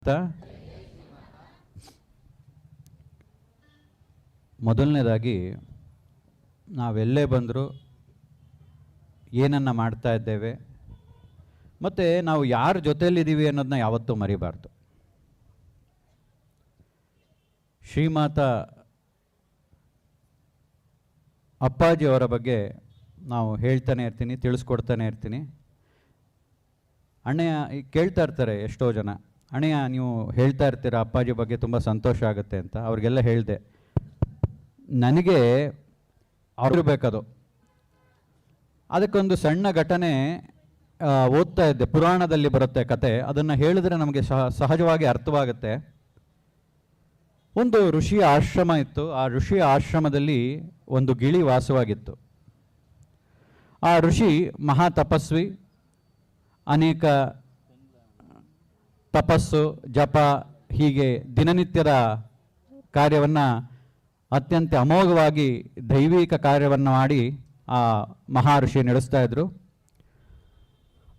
ಶ್ರೀಮಾತ. ಮೊದಲನೇದಾಗಿ ನಾವೆಲ್ಲೇ ಬಂದರೂ ಏನನ್ನು ಮಾಡ್ತಾ ಇದ್ದೇವೆ ಮತ್ತು ನಾವು ಯಾರ ಜೊತೆಯಲ್ಲಿದ್ದೀವಿ ಅನ್ನೋದನ್ನ ಯಾವತ್ತೂ ಮರಿಬಾರ್ದು. ಶ್ರೀಮಾತ ಅಪ್ಪಾಜಿಯವರ ಬಗ್ಗೆ ನಾವು ಹೇಳ್ತಾನೆ ಇರ್ತೀನಿ, ತಿಳಿಸ್ಕೊಡ್ತಾನೆ ಇರ್ತೀನಿ. ಅಣ್ಣಯ್ಯ ಕೇಳ್ತಾ ಇರ್ತಾರೆ ಎಷ್ಟೋ ಜನ, ಅಣ್ಣಯ್ಯ ನೀವು ಹೇಳ್ತಾ ಇರ್ತೀರ ಅಪ್ಪಾಜಿ ಬಗ್ಗೆ ತುಂಬ ಸಂತೋಷ ಆಗುತ್ತೆ ಅಂತ. ಅವ್ರಿಗೆಲ್ಲ ಹೇಳಿದೆ, ನನಗೆ ಅವ್ರಿರ್ಬೇಕದು. ಅದಕ್ಕೊಂದು ಸಣ್ಣ ಘಟನೆ ಓದ್ತಾ ಇದ್ದೆ, ಪುರಾಣದಲ್ಲಿ ಬರುತ್ತೆ ಕತೆ, ಅದನ್ನು ಹೇಳಿದ್ರೆ ನಮಗೆ ಸಹಜವಾಗಿ ಅರ್ಥವಾಗುತ್ತೆ. ಒಂದು ಋಷಿಯ ಆಶ್ರಮ ಇತ್ತು. ಆ ಋಷಿಯ ಆಶ್ರಮದಲ್ಲಿ ಒಂದು ಗಿಳಿ ವಾಸವಾಗಿತ್ತು. ಆ ಋಷಿ ಮಹಾ ತಪಸ್ವಿ, ಅನೇಕ ತಪಸ್ಸು ಜಪ ಹೀಗೆ ದಿನನಿತ್ಯದ ಕಾರ್ಯವನ್ನು ಅತ್ಯಂತ ಅಮೋಘವಾಗಿ ದೈವಿಕ ಕಾರ್ಯವನ್ನು ಮಾಡಿ ಆ ಮಹರ್ಷಿ ನಡೆಸ್ತಾ ಇದ್ರು.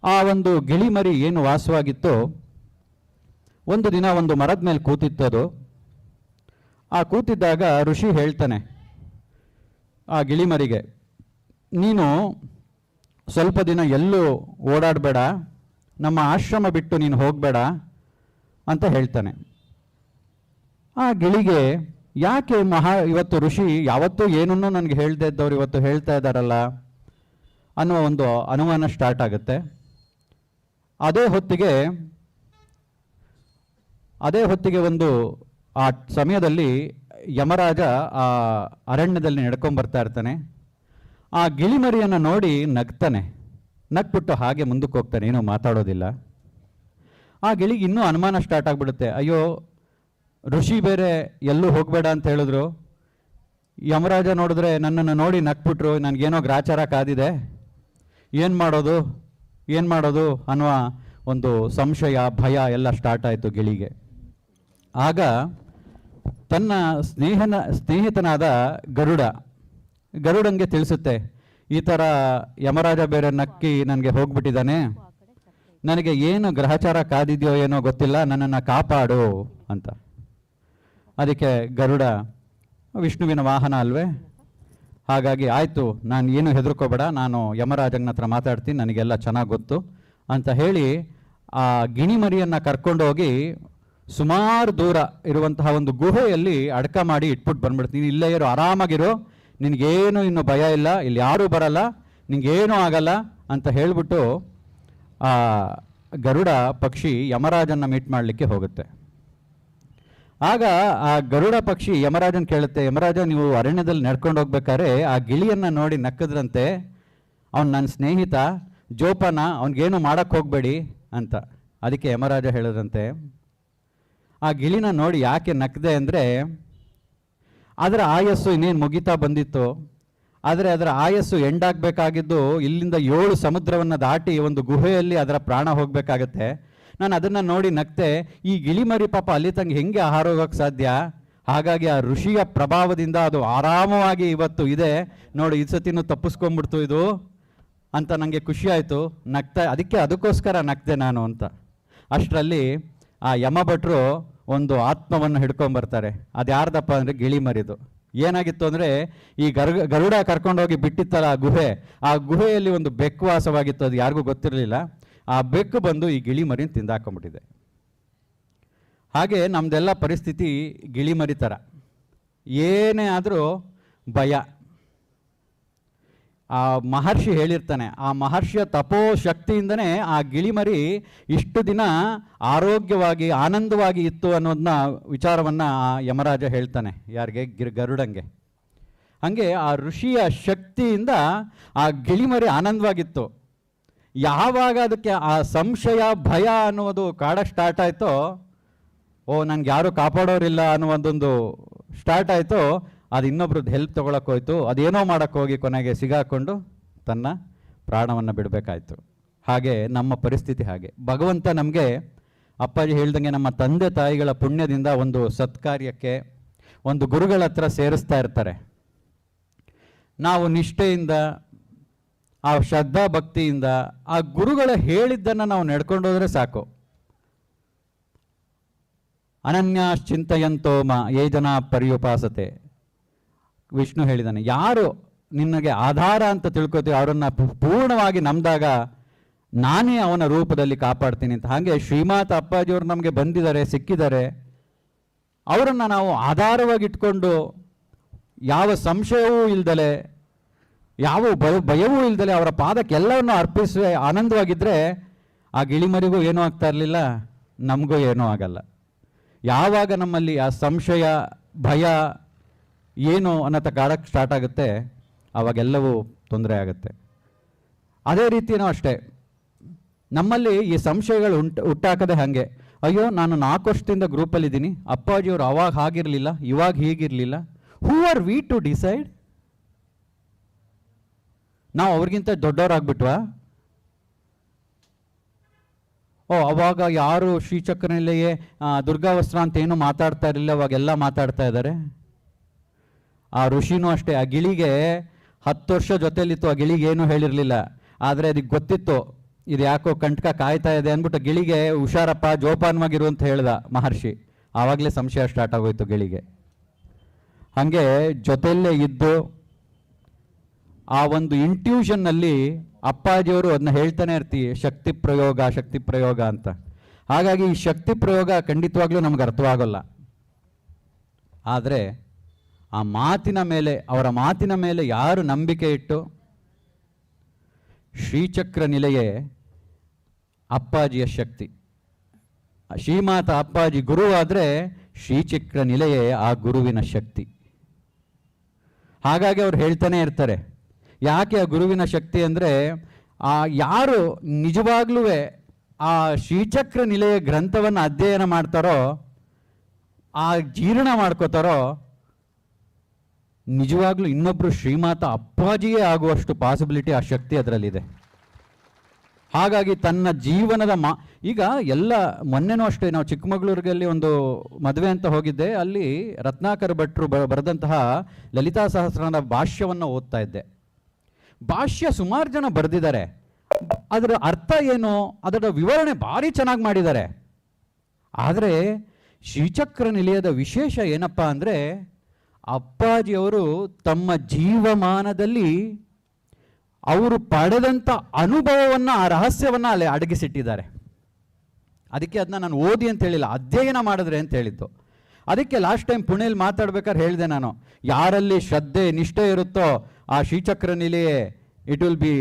ಆ ಒಂದು ಗಿಳಿಮರಿ ಏನು ವಾಸವಾಗಿತ್ತೋ ಒಂದು ದಿನ ಒಂದು ಮರದ ಮೇಲೆ ಕೂತಿತ್ತದು. ಆ ಕೂತಿದ್ದಾಗ ಋಷಿ ಹೇಳ್ತಾನೆ ಆ ಗಿಳಿಮರಿಗೆ, ನೀನು ಸ್ವಲ್ಪ ದಿನ ಎಲ್ಲೂ ಓಡಾಡಬೇಡ, ನಮ್ಮ ಆಶ್ರಮ ಬಿಟ್ಟು ನೀನು ಹೋಗಬೇಡ ಅಂತ ಹೇಳ್ತಾನೆ. ಆ ಗಿಳಿಗೆ ಯಾಕೆ ಇವತ್ತು ಋಷಿ ಯಾವತ್ತೂ ಏನನ್ನೂ ನನಗೆ ಹೇಳ್ದೇ ಇದ್ದವ್ರು ಇವತ್ತು ಹೇಳ್ತಾ ಇದ್ದಾರಲ್ಲ ಅನ್ನೋ ಒಂದು ಅನುಮಾನ ಸ್ಟಾರ್ಟ್ ಆಗುತ್ತೆ. ಅದೇ ಹೊತ್ತಿಗೆ ಒಂದು ಆ ಸಮಯದಲ್ಲಿ ಯಮರಾಜ ಆ ಅರಣ್ಯದಲ್ಲಿ ನಡ್ಕೊಂಬರ್ತಾ ಇರ್ತಾನೆ. ಆ ಗಿಳಿಮರಿಯನ್ನು ನೋಡಿ ನಗ್ತಾನೆ. ನಗ್ಬಿಟ್ಟು ಹಾಗೆ ಮುಂದಕ್ಕೆ ಹೋಗ್ತಾನೆ, ಏನೂ ಮಾತಾಡೋದಿಲ್ಲ. ಆ ಗಿಳಿಗೆ ಇನ್ನೂ ಅನುಮಾನ ಸ್ಟಾರ್ಟ್ ಆಗಿಬಿಡುತ್ತೆ. ಅಯ್ಯೋ, ಋಷಿ ಬೇರೆ ಎಲ್ಲೂ ಹೋಗಬೇಡ ಅಂತ ಹೇಳಿದ್ರು, ಯಮರಾಜ ನೋಡಿದ್ರೆ ನನ್ನನ್ನು ನೋಡಿ ನಕ್ಬಿಟ್ರು, ನನಗೇನೋ ಗ್ರಾಚಾರ ಕಾದಿದೆ, ಏನು ಮಾಡೋದು ಅನ್ನುವ ಒಂದು ಸಂಶಯ ಭಯ ಎಲ್ಲ ಸ್ಟಾರ್ಟ್ ಆಯಿತು ಗಿಳಿಗೆ. ಆಗ ತನ್ನ ಸ್ನೇಹಿತನಾದ ಗರುಡಂಗೆ ತಿಳಿಸುತ್ತೆ, ಈ ಥರ ಯಮರಾಜ ಬೇರೆ ನಕ್ಕಿ ನನಗೆ ಹೋಗ್ಬಿಟ್ಟಿದ್ದಾನೆ, ನನಗೆ ಏನು ಗ್ರಹಚಾರ ಕಾದಿದೆಯೋ ಏನೋ ಗೊತ್ತಿಲ್ಲ, ನನ್ನನ್ನು ಕಾಪಾಡು ಅಂತ. ಅದಕ್ಕೆ ಗರುಡ ವಿಷ್ಣುವಿನ ವಾಹನ ಅಲ್ವೇ, ಹಾಗಾಗಿ ಆಯಿತು, ನಾನು ಏನು ಹೆದರ್ಕೋಬೇಡ, ನಾನು ಯಮರಾಜನ ಹತ್ರ ಮಾತಾಡ್ತೀನಿ, ನನಗೆಲ್ಲ ಚೆನ್ನಾಗಿ ಗೊತ್ತು ಅಂತ ಹೇಳಿ ಆ ಗಿಣಿಮರಿಯನ್ನು ಕರ್ಕೊಂಡೋಗಿ ಸುಮಾರು ದೂರ ಇರುವಂತಹ ಒಂದು ಗುಹೆಯಲ್ಲಿ ಅಡಕ ಮಾಡಿ ಇಟ್ಬಿಟ್ಟು ಬಂದ್ಬಿಡ್ತೀನಿ. ಇಲ್ಲೇ ಇರೋ, ಆರಾಮಾಗಿರೋ, ನಿನಗೇನು ಇನ್ನು ಭಯ ಇಲ್ಲ, ಇಲ್ಲಿ ಯಾರೂ ಬರಲ್ಲ, ನಿನಗೇನೂ ಆಗಲ್ಲ ಅಂತ ಹೇಳಿಬಿಟ್ಟು ಆ ಗರುಡ ಪಕ್ಷಿ ಯಮರಾಜನ ಮೀಟ್ ಮಾಡಲಿಕ್ಕೆ ಹೋಗುತ್ತೆ. ಆಗ ಆ ಗರುಡ ಪಕ್ಷಿ ಯಮರಾಜನ್ ಕೇಳುತ್ತೆ, ಯಮರಾಜ ನೀವು ಅರಣ್ಯದಲ್ಲಿ ನಡ್ಕೊಂಡು ಹೋಗ್ಬೇಕಾದ್ರೆ ಆ ಗಿಳಿಯನ್ನು ನೋಡಿ ನಕ್ಕದ್ರಂತೆ, ಅವನು ನನ್ನ ಸ್ನೇಹಿತ ಜೋಪಾನ, ಅವನಿಗೇನು ಮಾಡೋಕ್ಕೆ ಹೋಗಬೇಡಿ ಅಂತ. ಅದಕ್ಕೆ ಯಮರಾಜ ಹೇಳಿದ್ರಂತೆ, ಆ ಗಿಳಿನ ನೋಡಿ ಯಾಕೆ ನಕ್ಕದೆ ಅಂದರೆ ಅದರ ಆಯಸ್ಸು ಇನ್ನೇನು ಮುಗಿತಾ ಬಂದಿತ್ತು, ಆದರೆ ಅದರ ಆಯಸ್ಸು ಎಂಡಾಗಬೇಕಾಗಿದ್ದು ಇಲ್ಲಿಂದ 7 ಸಮುದ್ರವನ್ನು ದಾಟಿ ಒಂದು ಗುಹೆಯಲ್ಲಿ ಅದರ ಪ್ರಾಣ ಹೋಗಬೇಕಾಗತ್ತೆ. ನಾನು ಅದನ್ನು ನೋಡಿ ನಗ್ತೆ, ಈ ಗಿಳಿಮರಿ ಪಾಪ ಅಲ್ಲಿ ತಂಗೆ ಹೆಂಗೆ ಆಹಾರ ಹೋಗೋಕ್ಕೆ ಸಾಧ್ಯ, ಹಾಗಾಗಿ ಆ ಋಷಿಯ ಪ್ರಭಾವದಿಂದ ಅದು ಆರಾಮವಾಗಿ ಇವತ್ತು ಇದೆ ನೋಡಿ, ಈ ಸತಿನೂ ತಪ್ಪಿಸ್ಕೊಂಡ್ಬಿಡ್ತು ಇದು ಅಂತ ನನಗೆ ಖುಷಿ ಆಯಿತು, ಅದಕ್ಕೋಸ್ಕರ ನಗ್ದೆ ನಾನು ಅಂತ. ಅಷ್ಟರಲ್ಲಿ ಆ ಯಮಭಟ್ರು ಒಂದು ಆತ್ಮವನ್ನು ಹಿಡ್ಕೊಂಬರ್ತಾರೆ. ಅದು ಯಾರ್ದಪ್ಪ ಅಂದರೆ ಗಿಳಿಮರಿದು. ಏನಾಗಿತ್ತು ಅಂದರೆ ಈ ಗರುಡ ಕರ್ಕೊಂಡೋಗಿ ಬಿಟ್ಟಿತ್ತಲ್ಲ ಆ ಗುಹೆಯಲ್ಲಿ ಒಂದು ಬೆಕ್ಕು ವಾಸವಾಗಿತ್ತು, ಅದು ಯಾರಿಗೂ ಗೊತ್ತಿರಲಿಲ್ಲ. ಆ ಬೆಕ್ಕು ಬಂದು ಈ ಗಿಳಿಮರಿನ ತಿಂದಾಕೊಂಡ್ಬಿಟ್ಟಿದೆ. ಹಾಗೆ ನಮ್ಮದೆಲ್ಲ ಪರಿಸ್ಥಿತಿ ಗಿಳಿಮರಿ ಥರ, ಏನೇ ಆದರೂ ಭಯ. ಆ ಮಹರ್ಷಿ ಹೇಳಿರ್ತಾನೆ, ಆ ಮಹರ್ಷಿಯ ತಪೋ ಶಕ್ತಿಯಿಂದನೇ ಆ ಗಿಳಿಮರಿ ಇಷ್ಟು ದಿನ ಆರೋಗ್ಯವಾಗಿ ಆನಂದವಾಗಿ ಇತ್ತು ಅನ್ನೋದನ್ನ ವಿಚಾರವನ್ನು ಆ ಯಮರಾಜ ಹೇಳ್ತಾನೆ. ಯಾರಿಗೆ? ಗರುಡಂಗೆ. ಹಾಗೆ ಆ ಋಷಿಯ ಶಕ್ತಿಯಿಂದ ಆ ಗಿಳಿಮರಿ ಆನಂದವಾಗಿತ್ತು. ಯಾವಾಗ ಅದಕ್ಕೆ ಆ ಸಂಶಯ ಭಯ ಅನ್ನೋದು ಕಾಡಕ್ಕೆ ಸ್ಟಾರ್ಟ್ ಆಯಿತೋ, ನನಗೆ ಯಾರೂ ಕಾಪಾಡೋರಿಲ್ಲ ಅನ್ನುವುದೊಂದು ಸ್ಟಾರ್ಟ್ ಆಯಿತು, ಅದು ಇನ್ನೊಬ್ರದ್ದು ಹೆಲ್ಪ್ ತೊಗೊಳಕ್ಕೆ ಹೋಯ್ತು, ಅದೇನೋ ಮಾಡೋಕ್ಕೆ ಹೋಗಿ ಕೊನೆಗೆ ಸಿಗಾಕೊಂಡು ತನ್ನ ಪ್ರಾಣವನ್ನು ಬಿಡಬೇಕಾಯ್ತು. ಹಾಗೆ ನಮ್ಮ ಪರಿಸ್ಥಿತಿ ಹಾಗೆ. ಭಗವಂತ ನಮಗೆ ಅಪ್ಪಾಜಿ ಹೇಳ್ದಂಗೆ ನಮ್ಮ ತಂದೆ ತಾಯಿಗಳ ಪುಣ್ಯದಿಂದ ಒಂದು ಸತ್ಕಾರ್ಯಕ್ಕೆ ಒಂದು ಗುರುಗಳ ಹತ್ರ ಸೇರಿಸ್ತಾ ಇರ್ತಾರೆ. ನಾವು ನಿಷ್ಠೆಯಿಂದ ಆ ಶ್ರದ್ಧಾ ಭಕ್ತಿಯಿಂದ ಆ ಗುರುಗಳ ಹೇಳಿದ್ದನ್ನು ನಾವು ನಡ್ಕೊಂಡು ಹೋದರೆ ಸಾಕು. ಅನನ್ಯಾಶ್ಚಿಂತಯಂತೋ ಯೇ ಜನ ಪರ್ಯುಪಾಸತೆ. ವಿಷ್ಣು ಹೇಳಿದಾನೆ, ಯಾರು ನಿನಗೆ ಆಧಾರ ಅಂತ ತಿಳ್ಕೊತೀವಿ ಅವರನ್ನು ಪೂರ್ಣವಾಗಿ ನಂಬಿದಾಗ ನಾನೇ ಅವನ ರೂಪದಲ್ಲಿ ಕಾಪಾಡ್ತೀನಿ ಅಂತ. ಹಾಗೆ ಶ್ರೀಮಾತ ಅಪ್ಪಾಜಿಯವರು ನಮಗೆ ಬಂದಿದ್ದಾರೆ, ಸಿಕ್ಕಿದ್ದಾರೆ. ಅವರನ್ನು ನಾವು ಆಧಾರವಾಗಿ ಇಟ್ಕೊಂಡು ಯಾವ ಸಂಶಯವೂ ಇಲ್ದಲೆ, ಯಾವ ಭಯವೂ ಇಲ್ದಲೆ ಅವರ ಪಾದಕ್ಕೆ ಎಲ್ಲವನ್ನು ಅರ್ಪಿಸಿ ಆನಂದವಾಗಿದ್ದರೆ ಆ ಗಿಳಿಮರಿಗೂ ಏನೂ ಆಗ್ತಾ ಇರಲಿಲ್ಲ, ನಮಗೂ ಏನೂ ಆಗಲ್ಲ. ಯಾವಾಗ ನಮ್ಮಲ್ಲಿ ಆ ಸಂಶಯ, ಭಯ ಏನು ಅನ್ನೋತ ಕಾಡಕ್ಕೆ ಸ್ಟಾರ್ಟ್ ಆಗುತ್ತೆ, ಆವಾಗೆಲ್ಲವೂ ತೊಂದರೆ ಆಗುತ್ತೆ. ಅದೇ ರೀತಿಯೂ ಅಷ್ಟೇ, ನಮ್ಮಲ್ಲಿ ಈ ಸಂಶಯಗಳು ಹುಟ್ಟಾಕದೆ ಹಾಗೆ, ಅಯ್ಯೋ ನಾನು 4 ವರ್ಷದಿಂದ ಗ್ರೂಪಲ್ಲಿದ್ದೀನಿ, ಅಪ್ಪಾಜಿಯವರು ಅವಾಗ ಹಾಗಿರಲಿಲ್ಲ, ಇವಾಗ ಹೀಗಿರಲಿಲ್ಲ. Who are we to decide? ನಾವು ಅವ್ರಿಗಿಂತ ದೊಡ್ಡವರಾಗ್ಬಿಟ್ವಾ? ಅವಾಗ ಯಾರು ಶ್ರೀಚಕ್ರನಲ್ಲಿಯೇ ದುರ್ಗಾವಸ್ತ್ರ ಅಂತ ಏನು ಮಾತಾಡ್ತಾ ಇರಲಿಲ್ಲ, ಅವಾಗೆಲ್ಲ ಮಾತಾಡ್ತಾ ಇದ್ದಾರೆ. ಆ ಋಷಿನೂ ಅಷ್ಟೇ, ಆ ಗಿಳಿಗೆ 10 ವರ್ಷ ಜೊತೆಲಿತ್ತು, ಆ ಗಿಳಿಗೆ ಏನೂ ಹೇಳಿರಲಿಲ್ಲ. ಆದರೆ ಅದಕ್ಕೆ ಗೊತ್ತಿತ್ತು ಇದು ಯಾಕೋ ಕಂಟಕ ಕಾಯ್ತಾ ಇದೆ ಅಂದ್ಬಿಟ್ಟು ಗಿಳಿಗೆ ಹುಷಾರಪ್ಪ ಜೋಪಾನವಾಗಿರು ಅಂತ ಹೇಳ್ದ ಮಹರ್ಷಿ. ಆವಾಗಲೇ ಸಂಶಯ ಸ್ಟಾರ್ಟ್ ಆಗೋಯ್ತು ಗಿಳಿಗೆ. ಹಾಗೆ ಜೊತೆಯಲ್ಲೇ ಇದ್ದು ಆ ಒಂದು ಇಂಟ್ಯೂಷನ್ನಲ್ಲಿ ಅಪ್ಪಾಜಿಯವರು ಅದನ್ನ ಹೇಳ್ತಾನೆ ಇರ್ತೀವಿ, ಶಕ್ತಿ ಪ್ರಯೋಗ ಅಂತ. ಹಾಗಾಗಿ ಈ ಶಕ್ತಿ ಪ್ರಯೋಗ ಖಂಡಿತವಾಗ್ಲೂ ನಮ್ಗೆ ಅರ್ಥವಾಗಲ್ಲ. ಆದರೆ ಆ ಮಾತಿನ ಮೇಲೆ, ಅವರ ಮಾತಿನ ಮೇಲೆ ಯಾರು ನಂಬಿಕೆ ಇಟ್ಟು, ಶ್ರೀಚಕ್ರ ನಿಲೆಯೇ ಅಪ್ಪಾಜಿಯ ಶಕ್ತಿ. ಶ್ರೀಮಾತ ಅಪ್ಪಾಜಿ ಗುರುವಾದರೆ ಶ್ರೀಚಕ್ರ ನಿಲೆಯೇ ಆ ಗುರುವಿನ ಶಕ್ತಿ. ಹಾಗಾಗಿ ಅವ್ರು ಹೇಳ್ತಾನೆ ಇರ್ತಾರೆ, ಯಾಕೆ ಆ ಗುರುವಿನ ಶಕ್ತಿ ಅಂದರೆ, ಯಾರು ನಿಜವಾಗ್ಲೂ ಆ ಶ್ರೀಚಕ್ರ ನಿಲೆಯ ಗ್ರಂಥವನ್ನು ಅಧ್ಯಯನ ಮಾಡ್ತಾರೋ, ಆ ಜೀರ್ಣ ಮಾಡ್ಕೋತಾರೋ, ನಿಜವಾಗ್ಲೂ ಇನ್ನೊಬ್ಬರು ಶ್ರೀಮಾತ ಅಪ್ಪಾಜಿಯೇ ಆಗುವಷ್ಟು ಪಾಸಿಬಿಲಿಟಿ, ಆ ಶಕ್ತಿ ಅದರಲ್ಲಿದೆ. ಹಾಗಾಗಿ ತನ್ನ ಜೀವನದ ಈಗ ಎಲ್ಲ ಮೊನ್ನೆನೂ ಅಷ್ಟೇ, ನಾವು ಚಿಕ್ಕಮಗಳೂರಿನಲ್ಲಿ ಒಂದು ಮದುವೆ ಅಂತ ಹೋಗಿದ್ದೆ. ಅಲ್ಲಿ ರತ್ನಾಕರ ಭಟ್ರು ಬರೆದಂತಹ ಲಲಿತಾ ಸಹಸ್ರನಾಮದ ಭಾಷ್ಯವನ್ನು ಓದ್ತಾ ಇದ್ದೆ. ಭಾಷ್ಯ ಸುಮಾರು ಜನ ಬರೆದಿದ್ದಾರೆ, ಅದರ ಅರ್ಥ ಏನು, ಅದರ ವಿವರಣೆ ಭಾರಿ ಚೆನ್ನಾಗಿ ಮಾಡಿದ್ದಾರೆ. ಆದರೆ ಶ್ರೀಚಕ್ರ ನಿಲಯದ ವಿಶೇಷ ಏನಪ್ಪ ಅಂದರೆ, ಅಪ್ಪಾಜಿಯವರು ತಮ್ಮ ಜೀವಮಾನದಲ್ಲಿ ಅವರು ಪಡೆದಂಥ ಅನುಭವವನ್ನು, ಆ ರಹಸ್ಯವನ್ನು ಅಲ್ಲಿ ಅಡಗಿಸಿಟ್ಟಿದ್ದಾರೆ. ಅದಕ್ಕೆ ಅದನ್ನ ನಾನು ಓದಿ ಅಂತ ಹೇಳಿಲ್ಲ, ಅಧ್ಯಯನ ಮಾಡಿದ್ರೆ ಅಂತ ಹೇಳಿದ್ದು. ಅದಕ್ಕೆ ಲಾಸ್ಟ್ ಟೈಮ್ ಪುಣೆಯಲ್ಲಿ ಮಾತಾಡ್ಬೇಕಾದ್ರೆ ಹೇಳಿದೆ ನಾನು, ಯಾರಲ್ಲಿ ಶ್ರದ್ಧೆ ನಿಷ್ಠೆ ಇರುತ್ತೋ ಆ ಶ್ರೀಚಕ್ರ ನಿಲೆಯೇ it will be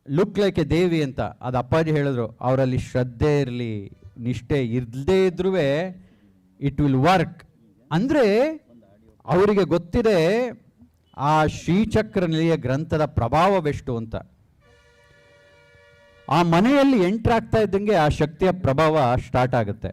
look like a devi ಅಂತ. ಅದು ಅಪ್ಪಾಜಿ ಹೇಳಿದ್ರು, ಅವರಲ್ಲಿ ಶ್ರದ್ಧೆ ಇರಲಿ ನಿಷ್ಠೆ ಇರದೇ ಇದ್ರೂ ಇಟ್ ವಿಲ್ ವರ್ಕ್. ಅಂದರೆ ಅವರಿಗೆ ಗೊತ್ತಿದೆ ಆ ಶ್ರೀಚಕ್ರ ನಿಲೆಯ ಗ್ರಂಥದ ಪ್ರಭಾವವೆಷ್ಟು ಅಂತ. ಆ ಮನೆಯಲ್ಲಿ ಎಂಟ್ರಾಗ್ತಾ ಇದ್ದಂಗೆ ಆ ಶಕ್ತಿಯ ಪ್ರಭಾವ ಸ್ಟಾರ್ಟ್ ಆಗುತ್ತೆ.